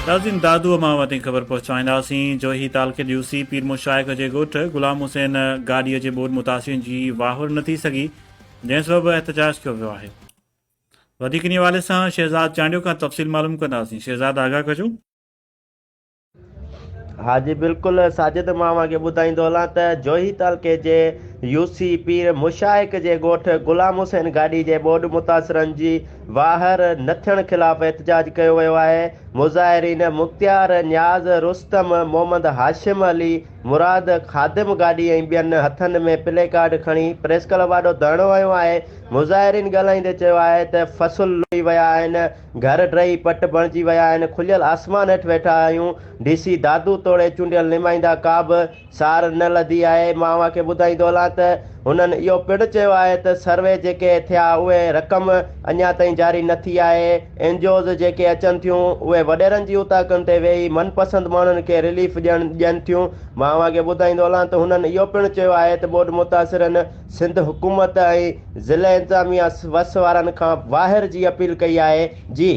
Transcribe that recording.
नाज़रीन दादू मां वटि ख़बर पहुचाईंदासीं। जोही तालके यूसी पीर मुशाइक़ जे ॻोठ ग़ुलाम हुसैन गाॾीअ जे बोर्ड मुतासिरीन जी वाहुर न थी सघी, जंहिं सबबि एहतजाज कयो वियो आहे। वधीक इन हवाले सां शहज़ाद चांडियो खां तफ़सील मालूम कंदासीं। शहज़ाद आगाह कजो। हाँ जी बिल्कुल, साजिद मां के ॿुधाईंदो हलां त जोही तालके जे यूसी पीर मुशाइक़ जे ॻोठ ग़ुलाम हुसैन गाॾी जे बोर्ड मुतासिरनि जी वाहर न थियण ख़िलाफ़ एहतजाज कयो वियो आहे। मुज़ाहिरीन मुख़्तियार न्याज़ रुस्तम मोहम्मद हाशिम अली मुराद ख़ादिम गाॾी ऐं ॿियनि हथनि में प्ले कार्ड खणी प्रेस क्लब वाॾो धरणो वियो आहे। मुज़ाहिरीन ॻाल्हाईंदे चयो आहे त फ़सुल लुही विया आहिनि, घर टही पट बणिजी विया आहिनि, खुलियल आसमान हेठि वेठा आहियूं। डीसी दादू तोड़े चूंडियल नुमाइंदा का बि सार न लधी आहे। मां खे ॿुधाईंदो हलां त हुननि इहो पिणु चयो आहे त सर्वे जेके थिया उहे रक़म अञा ताईं जारी न थी आहे। एनजीओज़ जेके अचनि थियूं उहे वॾेरनि जी उताकनि ते वेही मनपसंदि माण्हुनि खे रिलीफ ॾियनि थियूं। मां खे ॿुधाईंदो हलां त हुननि इहो पिणु चयो आहे त बोर्ड मुतासिरनि सिंध हुकूमत ऐं ज़िले इंतिज़ामिया वस वारनि खां वाहिर जी अपील कई आहे। जी